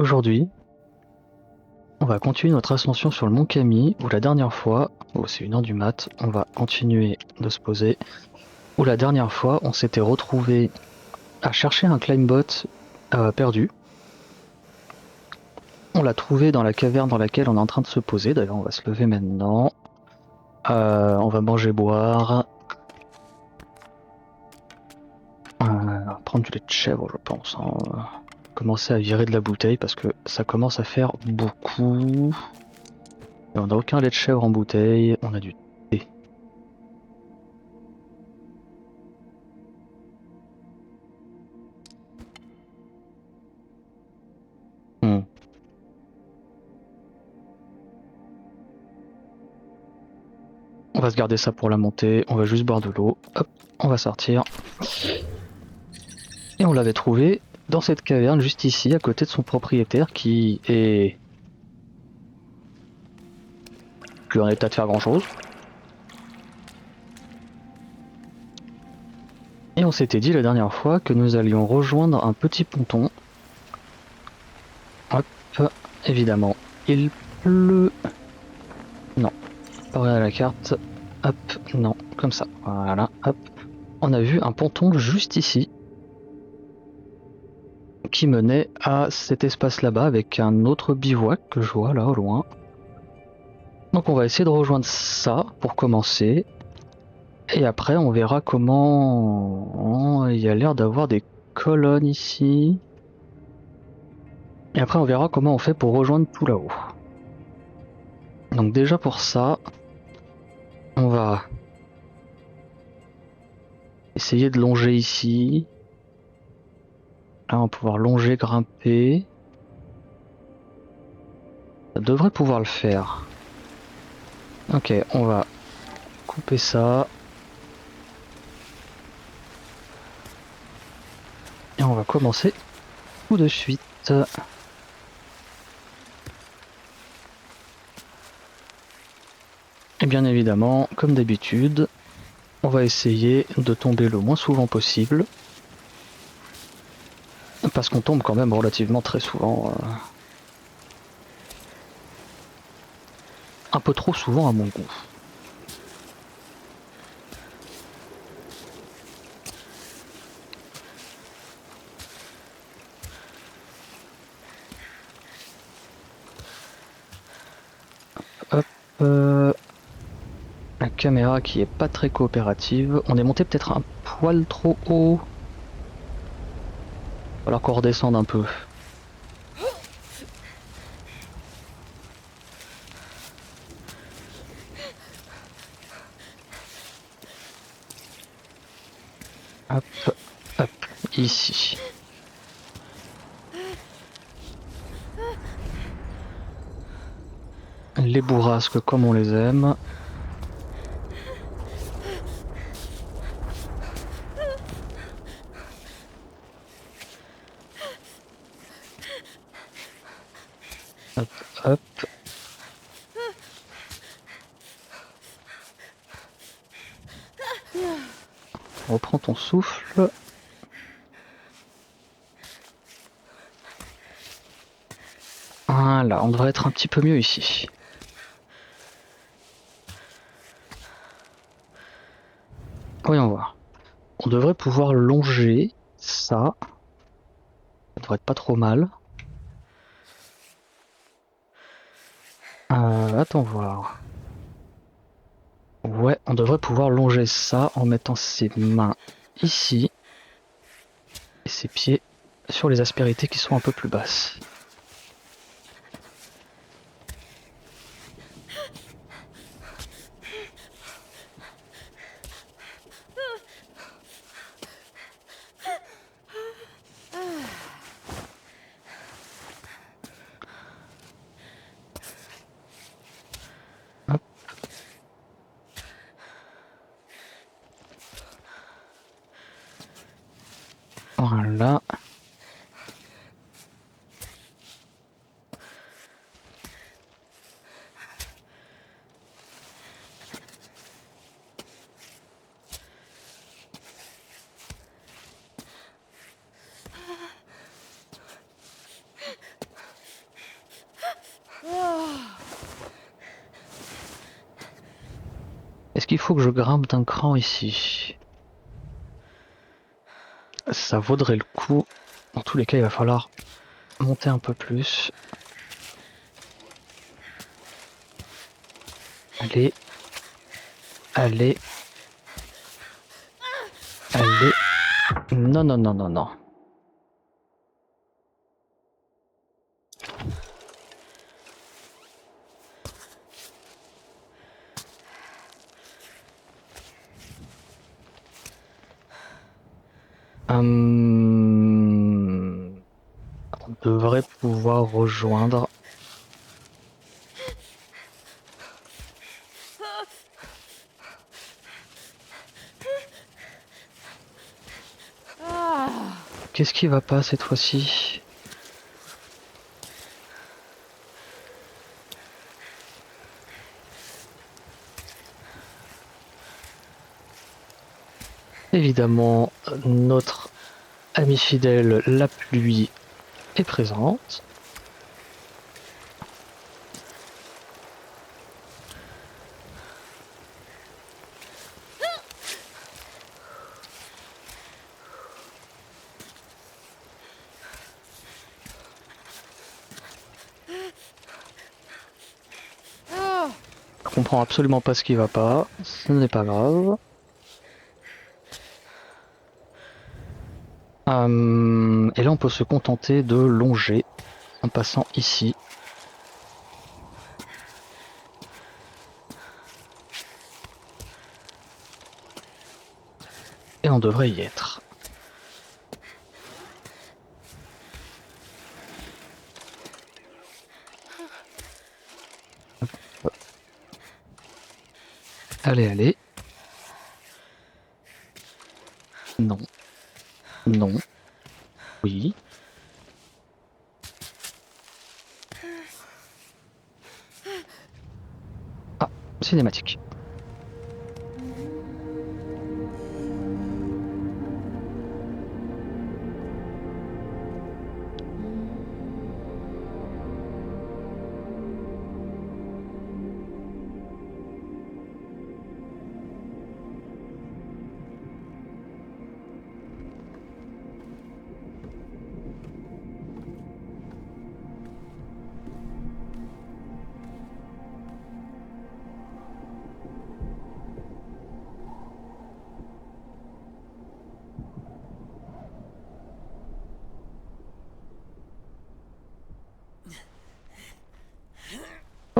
Aujourd'hui, on va continuer notre ascension sur le mont Kami, où la dernière fois, c'est 1h du mat, on va continuer de se poser, où la dernière fois, on s'était retrouvé à chercher un climbot perdu. On l'a trouvé dans la caverne dans laquelle on est en train de se poser, d'ailleurs on va se lever maintenant. On va manger, boire. Prendre du lait de chèvre, je pense. Commencer à virer de la bouteille parce que ça commence à faire beaucoup. Et on n'a aucun lait de chèvre en bouteille, on a du thé. Hmm. On va se garder ça pour la montée, on va juste boire de l'eau. Hop, on va sortir. Et on l'avait trouvé dans cette caverne juste ici, à côté de son propriétaire qui est plus en état de faire grand chose. Et on s'était dit la dernière fois que nous allions rejoindre un petit ponton. Hop, évidemment, il pleut. Non, pas à la carte. Hop, non, comme ça. Voilà, hop. On a vu un ponton juste ici qui menait à cet espace là-bas avec un autre bivouac que je vois là au loin. Donc on va essayer de rejoindre ça pour commencer. Et après on verra comment... Il y a l'air d'avoir des colonnes ici. Et après on verra comment on fait pour rejoindre tout là-haut. Donc déjà pour ça, on va essayer de longer ici. Là on va pouvoir longer, grimper. Ça devrait pouvoir le faire. Ok, on va couper ça. Et on va commencer tout de suite. Et bien évidemment, comme d'habitude, on va essayer de tomber le moins souvent possible. Parce qu'on tombe quand même relativement très souvent. Un peu trop souvent à mon goût. Hop. La caméra qui est pas très coopérative. On est monté peut-être un poil trop haut. Alors qu'on redescende un peu. Hop, hop, ici. Les bourrasques comme on les aime. Hop, hop. Reprends ton souffle. Voilà, on devrait être un petit peu mieux ici. Voyons voir. On devrait pouvoir longer ça. Ça devrait être pas trop mal. Attends voir. Ouais, on devrait pouvoir longer ça en mettant ses mains ici et ses pieds sur les aspérités qui sont un peu plus basses. Hop. Voilà. qu'il faut que je grimpe d'un cran ici? Ça vaudrait le coup. Dans tous les cas, il va falloir monter un peu plus. Allez. Allez. Allez. Non, non, non, non, non. On devrait pouvoir rejoindre. Qu'est-ce qui va pas cette fois-ci? Évidemment, notre ami fidèle, la pluie, est présente. Je comprends absolument pas ce qui va pas, ce n'est pas grave. Et là on peut se contenter de longer en passant ici. Et on devrait y être. Allez, allez. Non. Non. Oui. Ah, cinématique.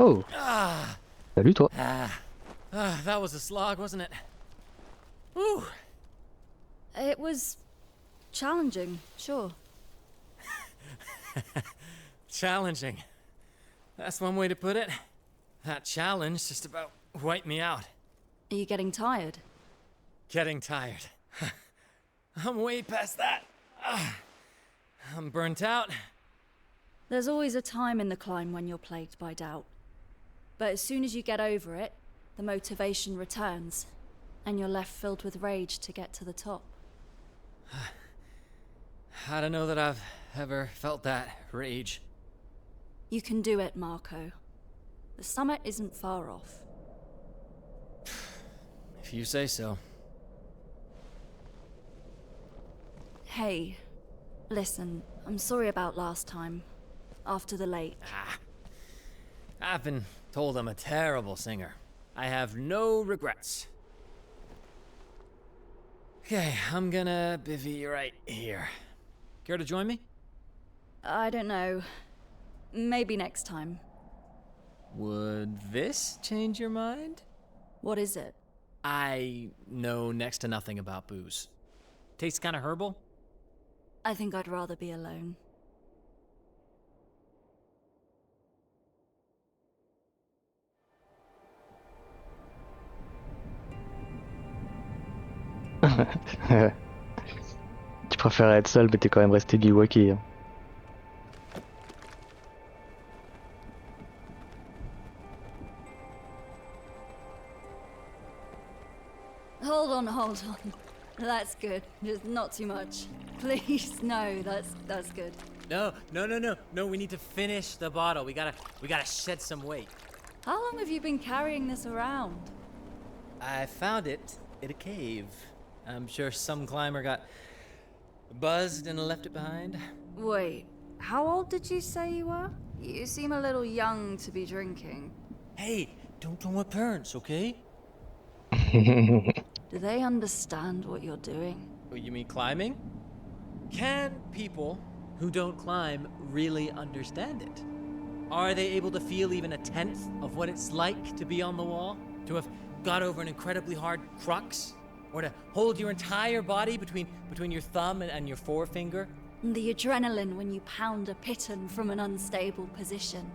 Oh, salut toi. That was a slog, wasn't it? Whew. It was challenging, sure. Challenging. That's one way to put it. That challenge just about wiped me out. Are you getting tired? Getting tired. I'm way past that. I'm burnt out. There's always a time in the climb when you're plagued by doubt. But as soon as you get over it, the motivation returns, and you're left filled with rage to get to the top. I don't know that I've ever felt that rage. You can do it, Marco. The summit isn't far off. If you say so. Hey, listen, I'm sorry about last time. After the lake. I've been told I'm a terrible singer. I have no regrets. Okay, I'm gonna bivvy right here. Care to join me? I don't know. Maybe next time. Would this change your mind? What is it? I know next to nothing about booze. Tastes kind of herbal? I think I'd rather be alone. Tu préfères être seul, mais t'es quand même resté bivouaqué. Hein. Hold on. That's good. Just not too much. Please, no, that's good. No, we need to finish the bottle. We gotta shed some weight. How long have you been carrying this around? I found it in a cave. I'm sure some climber got buzzed and left it behind. Wait, how old did you say you were? You seem a little young to be drinking. Hey, don't tell my parents, okay? Do they understand what you're doing? Oh, you mean climbing? Can people who don't climb really understand it? Are they able to feel even a tenth of what it's like to be on the wall? To have got over an incredibly hard crux? Or to hold your entire body between your thumb and your forefinger? The adrenaline when you pound a piton from an unstable position.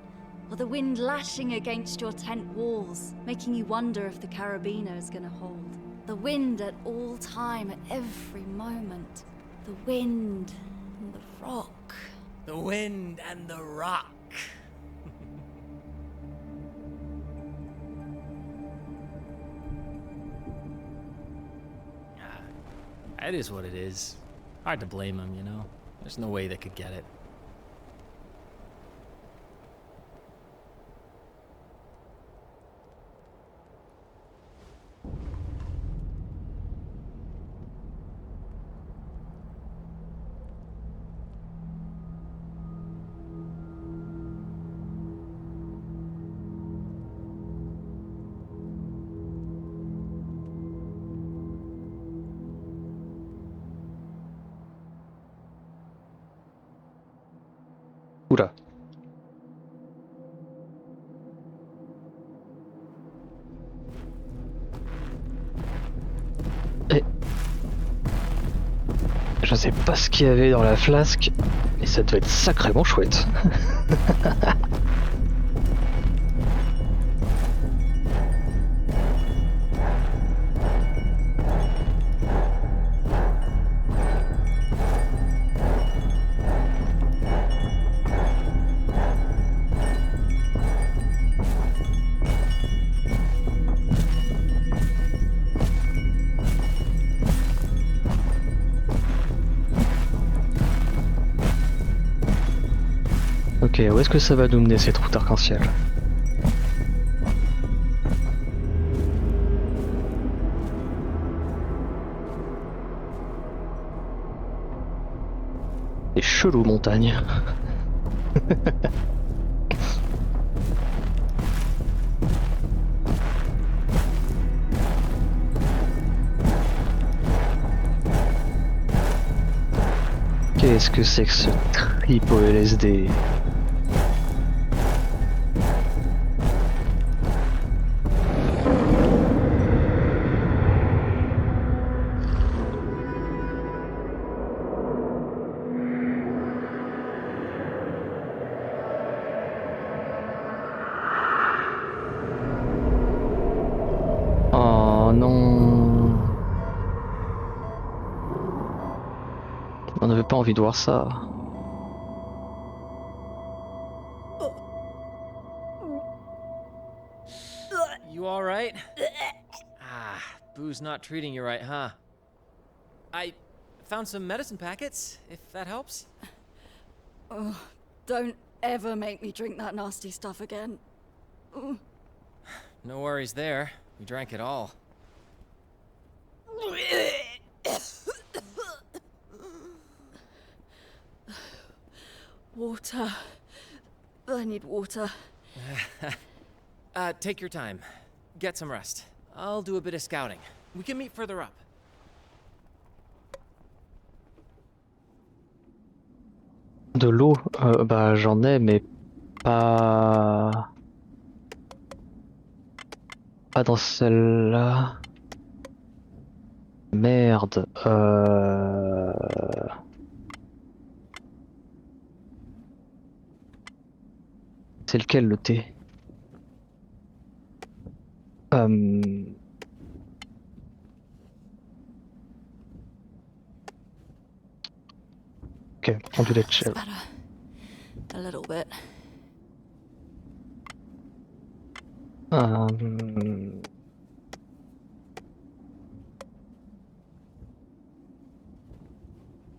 Or the wind lashing against your tent walls, making you wonder if the carabiner is gonna hold. The wind at all time, at every moment. The wind and the rock. The wind and the rock. It is what it is. Hard to blame them, you know? There's no way they could get it. Oula. Et... Je sais pas ce qu'il y avait dans la flasque, mais ça devait être sacrément chouette. Ok, où est-ce que ça va nous mener cette route arc-en-ciel? C'est chelou, montagne. Qu'est-ce que c'est que ce trip au LSD? Oh non. On n'avait pas envie de voir ça. You alright? Ah, booze not treating you right, huh? I found some medicine packets, if that helps. Oh, don't ever make me drink that nasty stuff again. No worries there. We drank it all. Water. I need water. Take your time. Get some rest. I'll do a bit of scouting. We can meet further up. De l'eau, bah j'en ai, mais pas... Pas dans celle-là. Merde. C'est lequel le thé? Ok, on du lait de chèvre. Better. A little bit.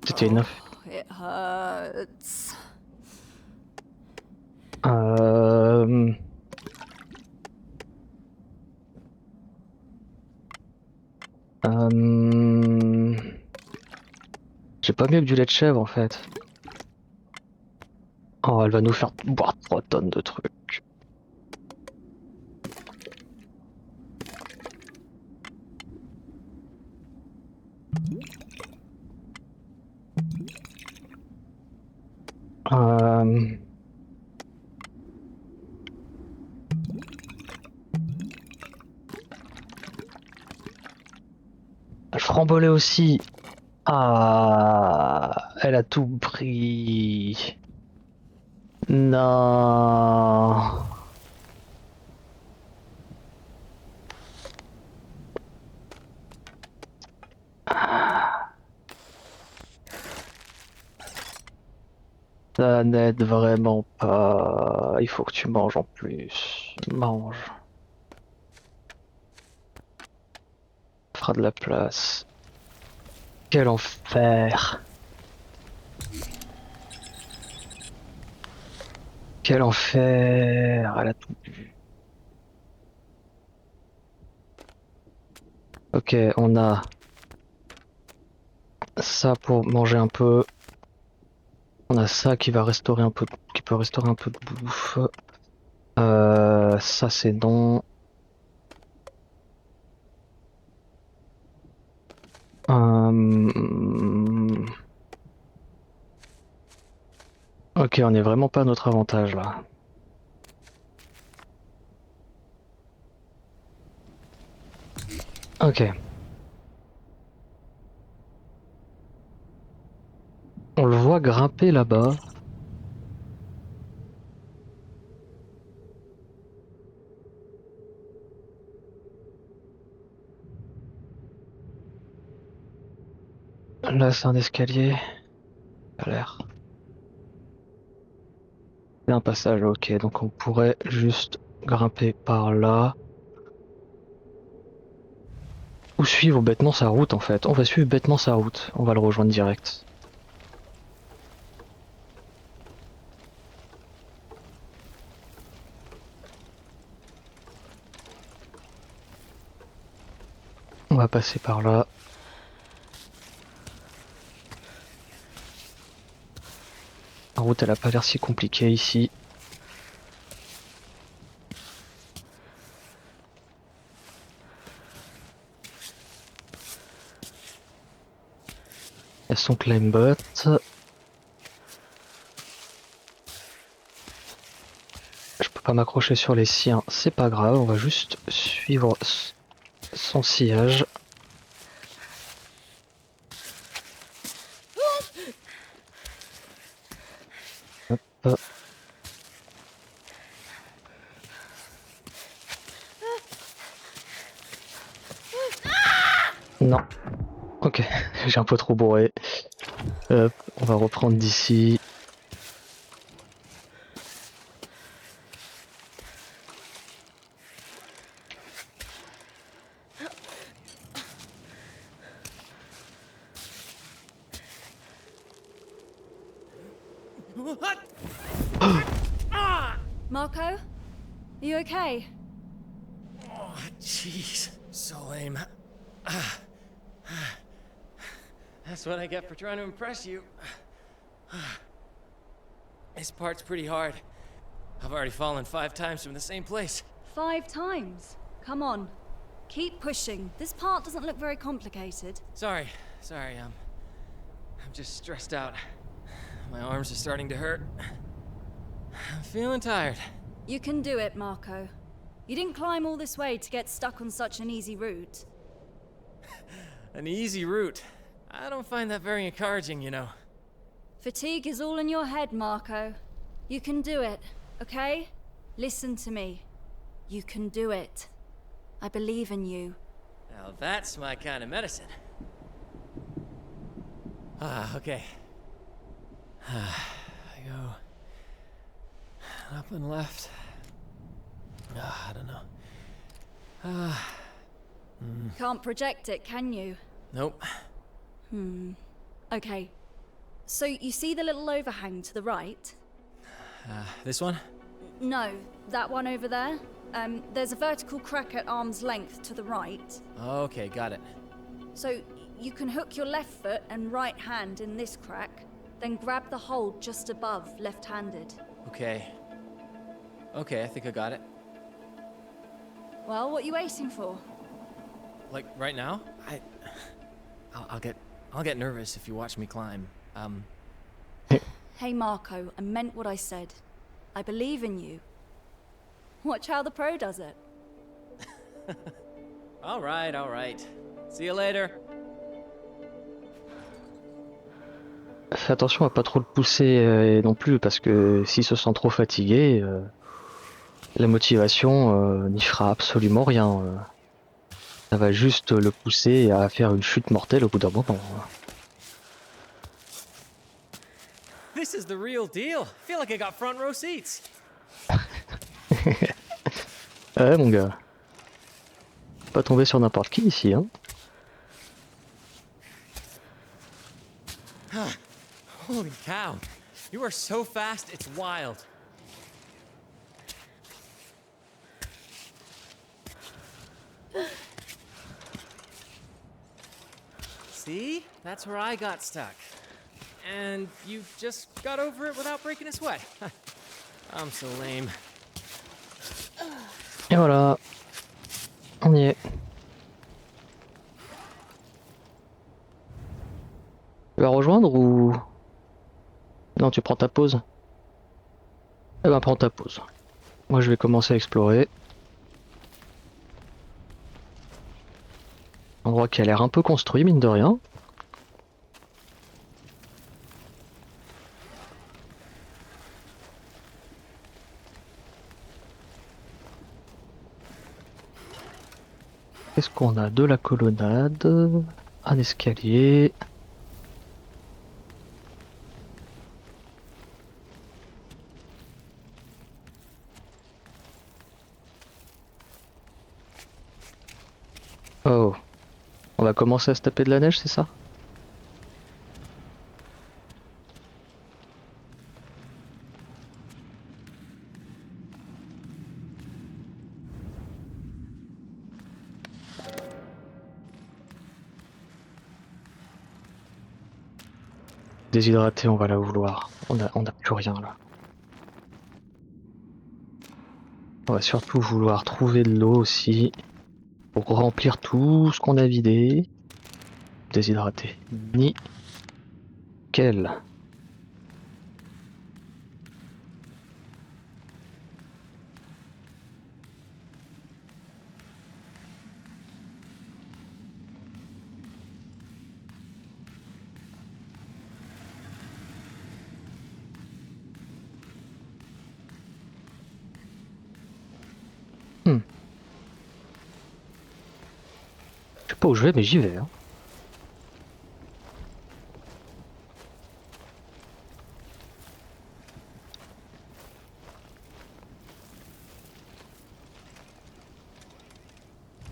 C'était enough. It hurts. J'ai pas mieux que du lait de chèvre en fait. Oh, elle va nous faire boire 3 tonnes de trucs. Euh... Le frambolé aussi. Ah, elle a tout pris. Non. Ça n'aide vraiment pas. Il faut que tu manges en plus. Mange. Ça fera de la place. Quel enfer. Quel enfer. Elle a tout bu. Ok, on a ça pour manger un peu. On a ça qui va restaurer un peu, qui peut restaurer un peu de bouffe. Ça c'est non. Ok, on est vraiment pas à notre avantage là. Ok. On le voit grimper là-bas. Là, c'est un escalier. Ça a l'air. C'est un passage, ok. Donc on pourrait juste grimper par là. Ou suivre bêtement sa route en fait. On va suivre bêtement sa route. On va le rejoindre direct. On va passer par là. La route, elle a pas l'air si compliquée ici. Il y a son claimbot. Je peux pas m'accrocher sur les siens, c'est pas grave, on va juste suivre son sillage. Hop. Non. Ok, j'ai un peu trop bourré. Hop, on va reprendre d'ici. What? Marco? Are you okay? Oh, jeez. So lame. That's what I get for trying to impress you. This part's pretty hard. I've already fallen 5 times from the same place. 5 times? Come on. Keep pushing. This part doesn't look very complicated. Sorry, I'm just stressed out. My arms are starting to hurt. I'm feeling tired. You can do it, Marco. You didn't climb all this way to get stuck on such an easy route. An easy route. I don't find that very encouraging, you know. Fatigue is all in your head, Marco. You can do it, okay? Listen to me. You can do it. I believe in you. Now that's my kind of medicine. Okay. I go up and left. I don't know. Can't project it, can you? Nope. Okay. So you see the little overhang to the right? This one? No, that one over there. There's a vertical crack at arm's length to the right. Okay, got it. So you can hook your left foot and right hand in this crack, then grab the hold just above left-handed. Okay. Okay, I think I got it. Well, what are you waiting for? Like right now? I'll get nervous if you watch me climb. Hey Marco, I meant what I said. I believe in you. Watch how the pro does it. All right. See you later. Fais attention à pas trop le pousser non plus, parce que s'il se sent trop fatigué, la motivation n'y fera absolument rien. Ça va juste le pousser à faire une chute mortelle au bout d'un moment. This is the real deal. I feel like I got front row seats. Ouais mon gars. Pas tomber sur n'importe qui ici, hein. Holy cow. You are so fast, it's wild. See? That's where I got stuck. And you just got over it without breaking a sweat. I'm so lame. Et voilà. On y est. Tu vas rejoindre ou... Non, tu prends ta pause. Eh ben, prends ta pause. Moi, je vais commencer à explorer. Endroit qui a l'air un peu construit, mine de rien. Qu'est-ce qu'on a? De la colonnade, un escalier. Oh, on va commencer à se taper de la neige, c'est ça? Déshydraté, on va la vouloir. On a plus rien là. On va surtout vouloir trouver de l'eau aussi. Pour remplir tout ce qu'on a vidé. Déshydraté. Nickel. Je sais pas où je vais, mais j'y vais. Hein.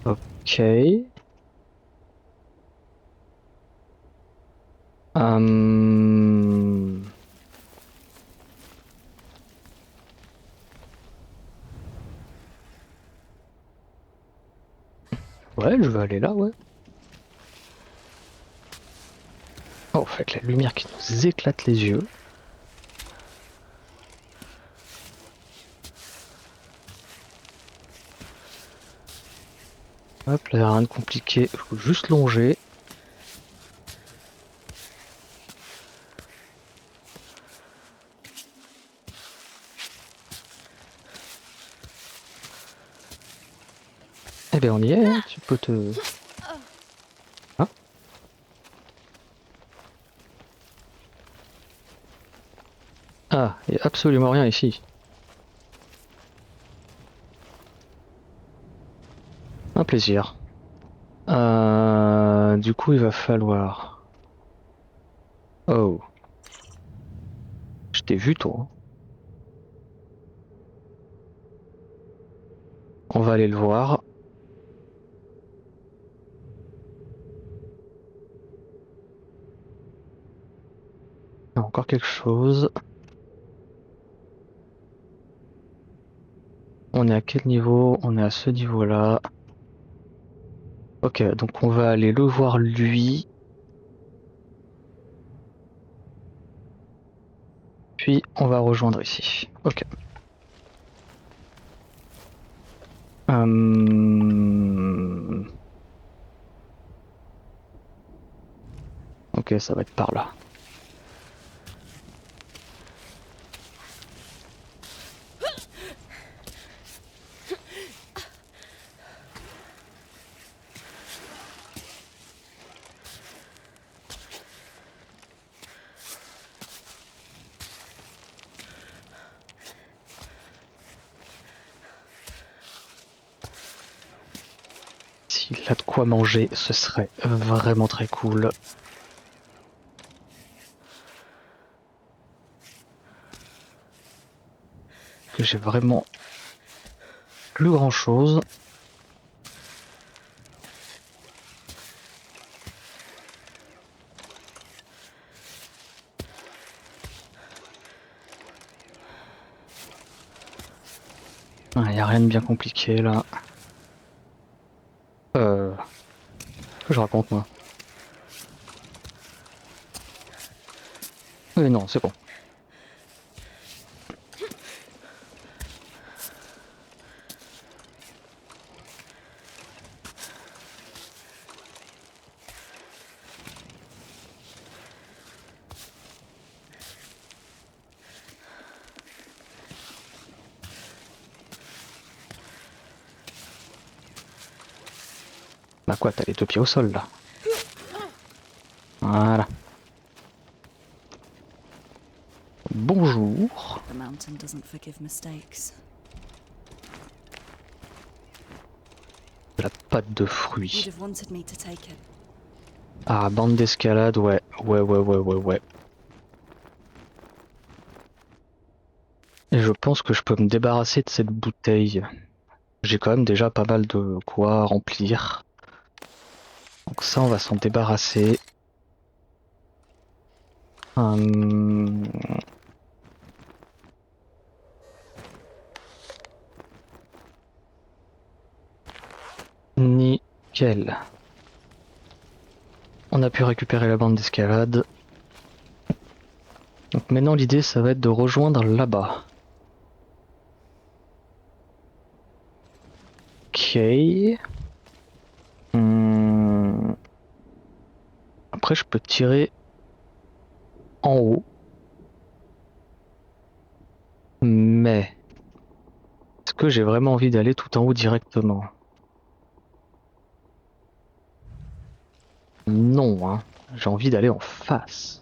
Ok. Ouais, je vais aller là, ouais. Oh, en fait, la lumière qui nous éclate les yeux. Hop, là, rien de compliqué. Faut juste longer. Eh ben, on y est, hein. Tu peux te... Hein? Ah, il n'y a absolument rien ici. Un plaisir. Du coup, il va falloir... Oh. Je t'ai vu, toi. On va aller le voir. Encore quelque chose. On est à quel niveau? On est à ce niveau-là. Ok, donc on va aller le voir lui. Puis on va rejoindre ici. Ok. Ok, ça va être par là. S'il a de quoi manger, ce serait vraiment très cool. Que j'ai vraiment plus grand chose. Il n'y a rien de bien compliqué là. Que je raconte moi? Oui, non, c'est bon. Bah quoi, t'as les deux pieds au sol là. Voilà. Bonjour. The mountain doesn't forgive mistakes. De la pâte de You'd fruits. have wanted me to take it. Ah, bande d'escalade, ouais. Ouais. Et je pense que je peux me débarrasser de cette bouteille. J'ai quand même déjà pas mal de quoi remplir. Donc ça, on va s'en débarrasser. Hum, Nickel. On a pu récupérer la bande d'escalade. Donc maintenant, l'idée, ça va être de rejoindre là-bas. Ok. Après, je peux tirer en haut. Mais est-ce que j'ai vraiment envie d'aller tout en haut directement? Non, hein. J'ai envie d'aller en face.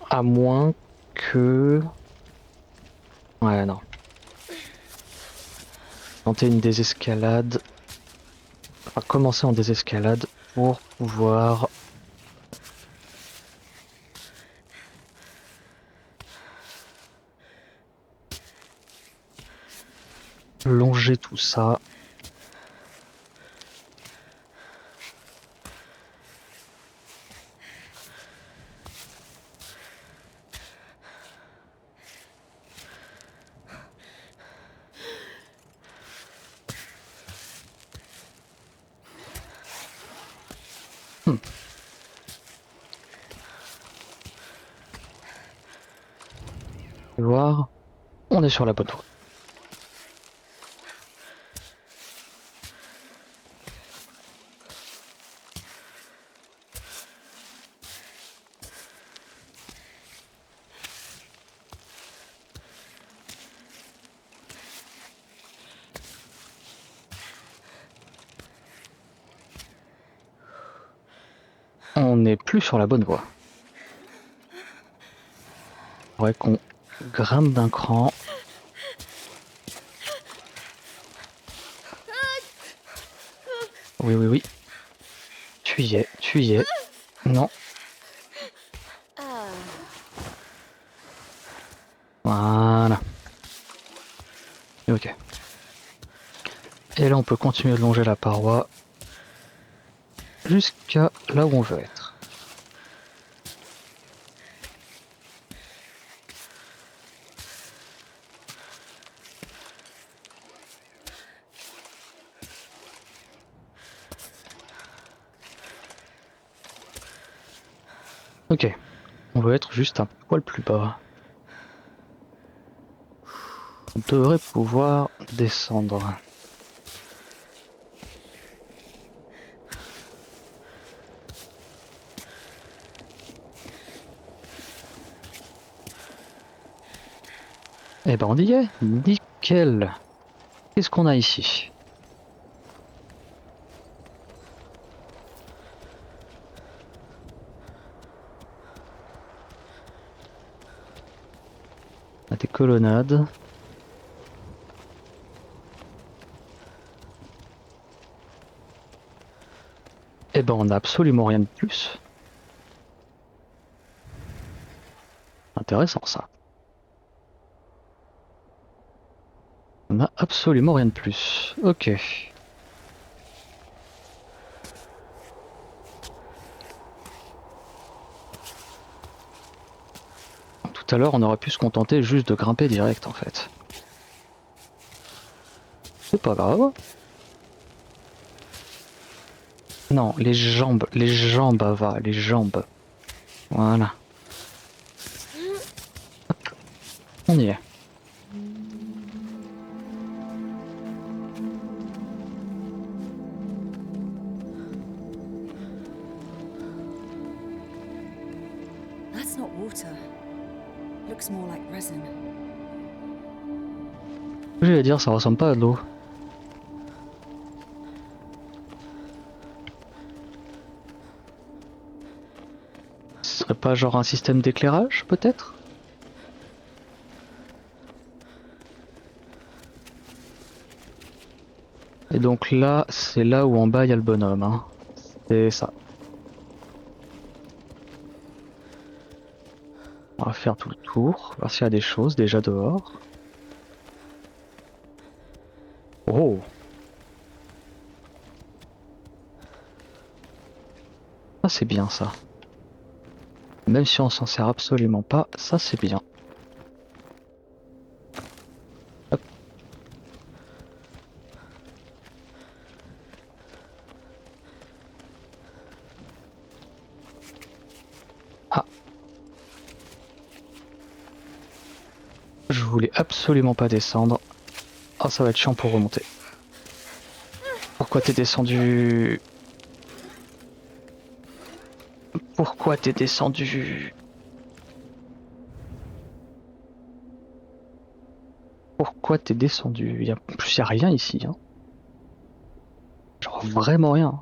À moins que... Ouais, non. Tenter une désescalade. Enfin, commencer en désescalade pour pouvoir... longer tout ça. Hmm. Voir, on est sur la bonne voie. On n'est plus sur la bonne voie. Faudrait qu'on grimpe d'un cran. Oui. Tu y es. Non. Voilà. Ok. Et là, on peut continuer de longer la paroi jusqu'à là où on veut être. Ok, on doit être juste un poil plus bas. On devrait pouvoir descendre. Eh ben on y est, nickel. Qu'est-ce qu'on a ici? On a des colonnades. Eh ben on a absolument rien de plus. Intéressant ça. On a absolument rien de plus. Ok. Tout à l'heure, on aurait pu se contenter juste de grimper direct en fait. C'est pas grave. Non, les jambes, Ava, les jambes. Voilà, on y est. That's not water. Looks more like resin. J'allais dire, ça ressemble pas à de l'eau. Ce serait pas genre un système d'éclairage, peut-être? Et donc là, c'est là où en bas il y a le bonhomme, hein. C'est ça. On va faire tout le tour, voir s'il y a des choses déjà dehors. Oh! Ça c'est bien ça. Même si on s'en sert absolument pas, ça c'est bien. Hop. Ah. Je voulais absolument pas descendre. Oh, ça va être chiant pour remonter. Pourquoi t'es descendu? Pourquoi t'es descendu? Pourquoi t'es descendu? En plus, y a rien ici, hein. Genre vraiment rien.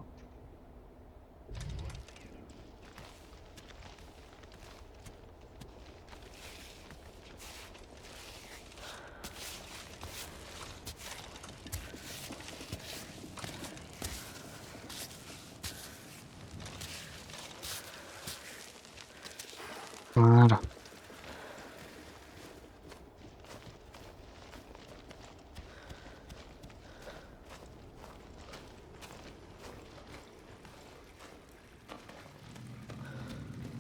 Voilà.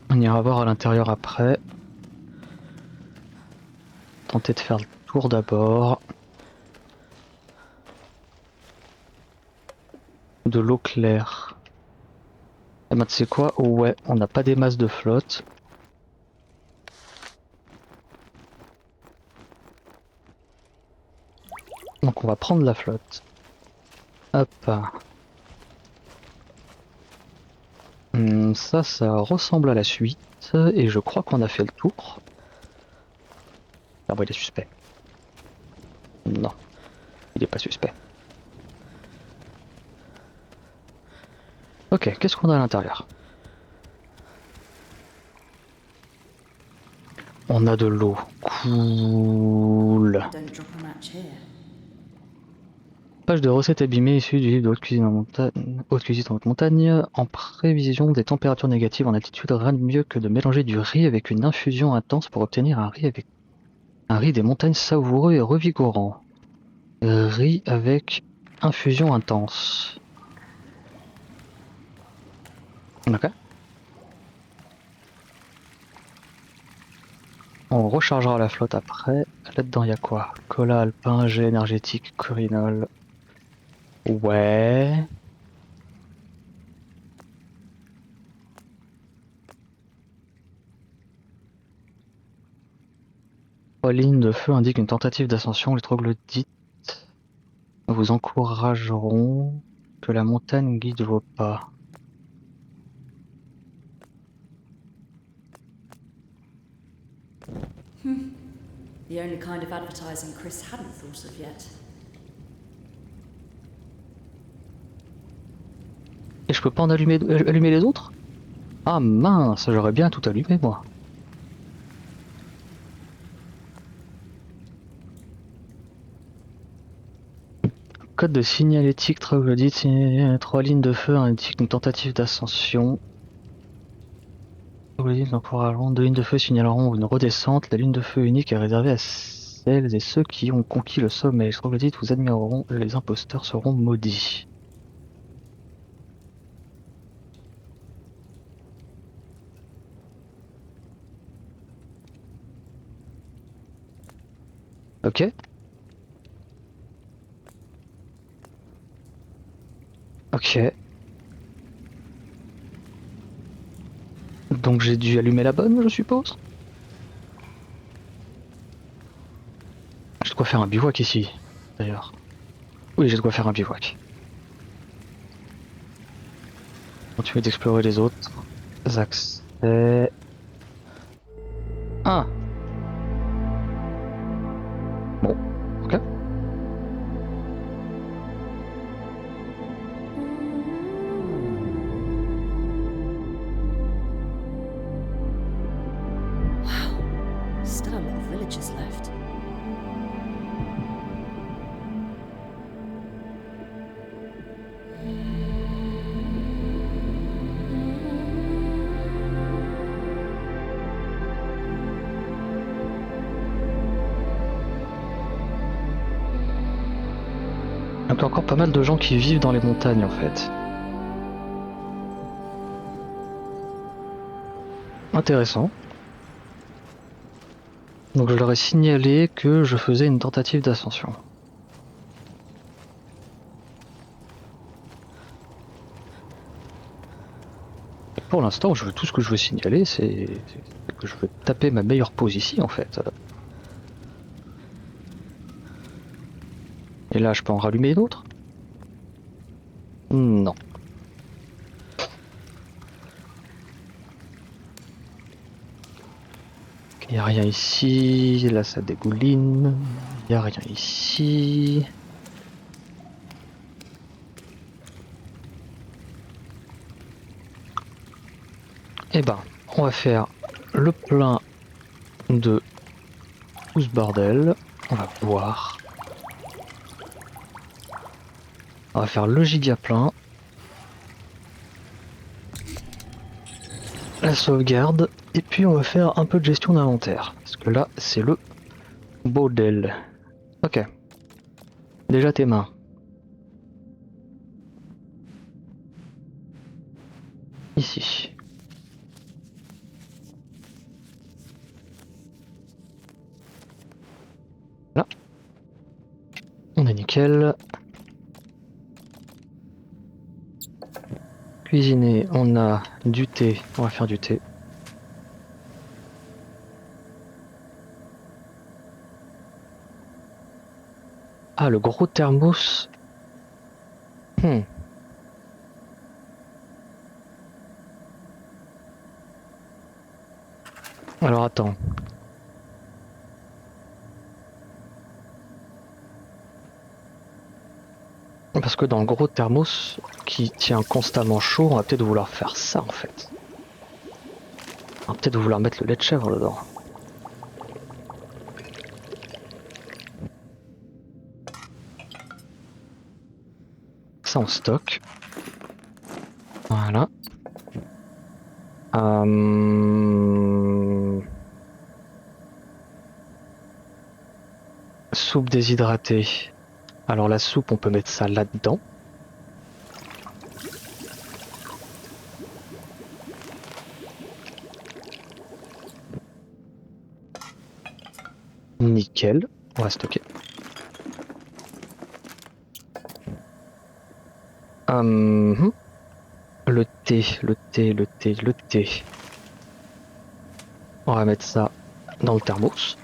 On ira voir à l'intérieur après. Tenter de faire le tour d'abord. De l'eau claire. Eh ben tu sais quoi? Oh ouais, on n'a pas des masses de flotte. Donc on va prendre la flotte. Hop. Ça ressemble à la suite. Et je crois qu'on a fait le tour. Ah bon, il est suspect. Non, il est pas suspect. Ok, qu'est-ce qu'on a à l'intérieur? On a de l'eau. Cool. Don't drop a match here. Page de recettes abîmées issues du livre de haute cuisine en montagne, haute cuisine en haute montagne. En prévision des températures négatives en altitude, rien de mieux que de mélanger du riz avec une infusion intense pour obtenir un riz des montagnes savoureux et revigorant. Riz avec infusion intense. Ok. On rechargera la flotte après. Là-dedans, il y a quoi? Cola alpin, jet énergétique, corinol. Ouais. 3 lignes de feu indiquent une tentative d'ascension. Les troglodytes vous encourageront que la montagne guide vos pas. The only kind of advertising Chris hadn't thought of yet. Et je peux pas en allumer les autres? Ah mince, j'aurais bien tout allumé moi. Code de signalétique troglodyte, 3 lignes de feu indiquent une tentative d'ascension. Troglodytes encourageront, 2 lignes de feu signaleront une redescente. La ligne de feu unique est réservée à celles et ceux qui ont conquis le sommet. Les troglodytes vous admireront, les imposteurs seront maudits. Ok. Ok. Donc j'ai dû allumer la bonne, je suppose. J'ai de quoi faire un bivouac ici, d'ailleurs. Oui, j'ai de quoi faire un bivouac. Continuer d'explorer les autres accès. Ah. Bon, ok. Still a lot of villagers left. Donc il y a encore pas mal de gens qui vivent dans les montagnes en fait. Intéressant. Donc je leur ai signalé que je faisais une tentative d'ascension. Pour l'instant, tout ce que je veux signaler, c'est que je veux taper ma meilleure pose ici en fait. Et là, je peux en rallumer d'autres? Non. Il n'y a rien ici, là ça dégouline, il n'y a rien ici. Eh ben, on va faire le plein de tout ce bordel, on va boire. On va faire le giga plein. La sauvegarde, et puis on va faire un peu de gestion d'inventaire, parce que là c'est le bordel. Ok. Déjà tes mains. Ici. Là. On est nickel. Cuisiner, on a du thé, on va faire du thé. Ah, le gros thermos. Alors attends. Parce que dans le gros thermos qui tient constamment chaud, on va peut-être vouloir faire ça en fait. On va peut-être vouloir mettre le lait de chèvre dedans. Ça on stocke. Voilà. Soupe déshydratée. Alors la soupe, on peut mettre ça là-dedans. Nickel, on va stocker. Le thé, le thé, le thé, le thé. On va mettre ça dans le thermos.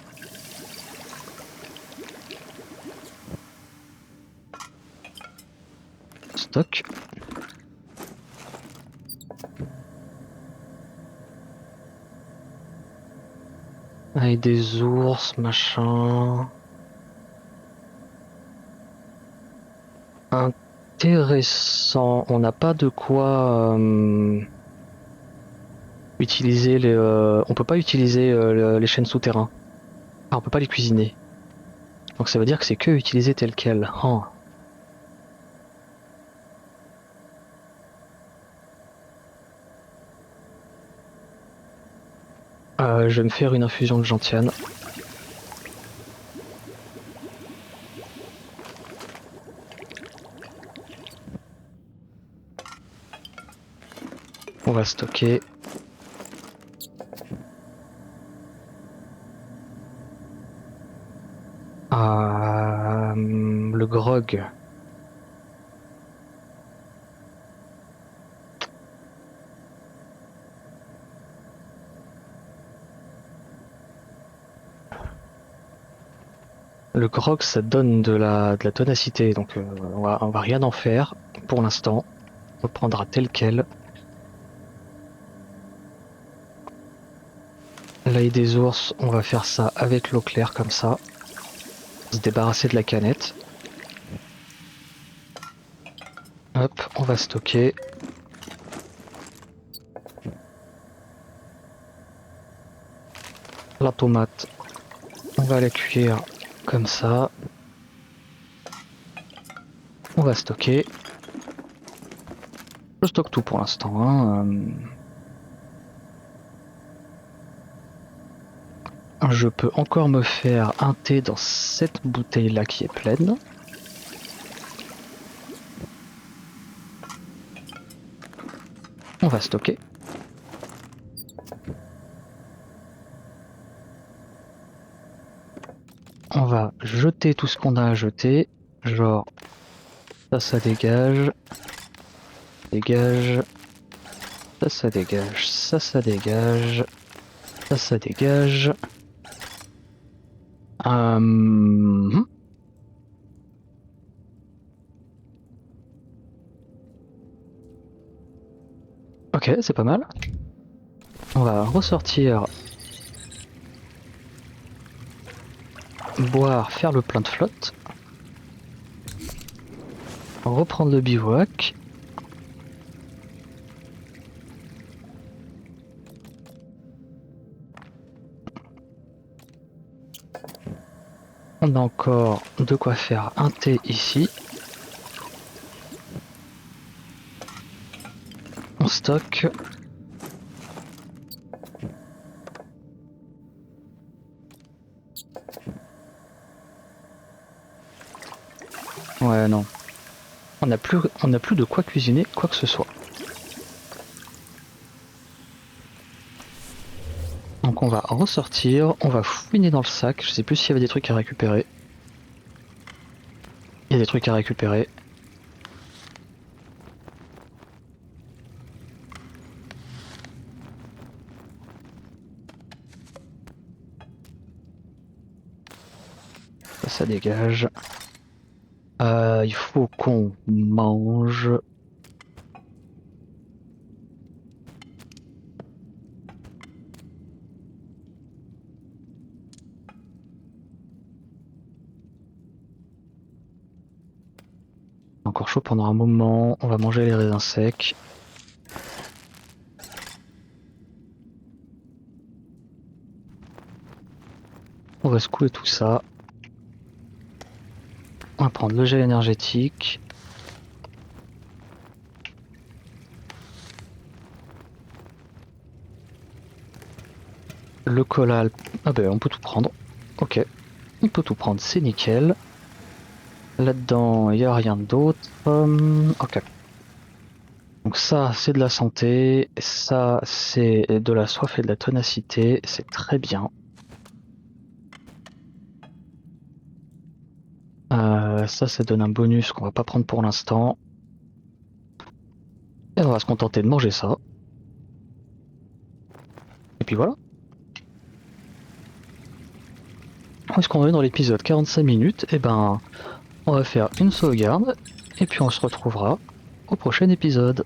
Stock. Avec des ours, machin. Intéressant. On n'a pas de quoi utiliser les. On peut pas utiliser les chaînes souterrains. Ah, on peut pas les cuisiner. Donc ça veut dire que c'est que utilisé tel quel. Oh. Je vais me faire une infusion de gentiane. On va stocker. Le grog. Le grog, ça donne de la ténacité, donc on va rien en faire pour l'instant. On prendra tel quel. L'ail des ours, on va faire ça avec l'eau claire comme ça. Se débarrasser de la canette. Hop, on va stocker. La tomate, on va la cuire comme ça. On va stocker. Je stocke tout pour l'instant. Hein. Je peux encore me faire un thé dans cette bouteille là qui est pleine. On va stocker. On va jeter tout ce qu'on a à jeter. Genre, ça dégage. Dégage. Ça dégage. Ça dégage. Ça dégage. Ok, c'est pas mal. On va ressortir, boire, faire le plein de flotte, reprendre le bivouac. On a encore de quoi faire un thé ici. On stocke. Ouais, non. On n'a plus de quoi cuisiner quoi que ce soit. Donc on va ressortir, on va fouiner dans le sac. Je sais plus s'il y avait des trucs à récupérer. Il y a des trucs à récupérer. Ça dégage. Il faut qu'on mange. Encore chaud pendant un moment. On va manger les raisins secs. On va secouer tout ça. On va prendre le gel énergétique. Le collal. Ah ben on peut tout prendre. Ok. On peut tout prendre, c'est nickel. Là-dedans, il n'y a rien d'autre. Ok. Donc ça, c'est de la santé. Ça, c'est de la soif et de la ténacité. C'est très bien. Ça donne un bonus qu'on va pas prendre pour l'instant. Et on va se contenter de manger ça. Et puis voilà. Où est-ce qu'on est dans l'épisode 45 minutes? Et ben, on va faire une sauvegarde. Et puis on se retrouvera au prochain épisode.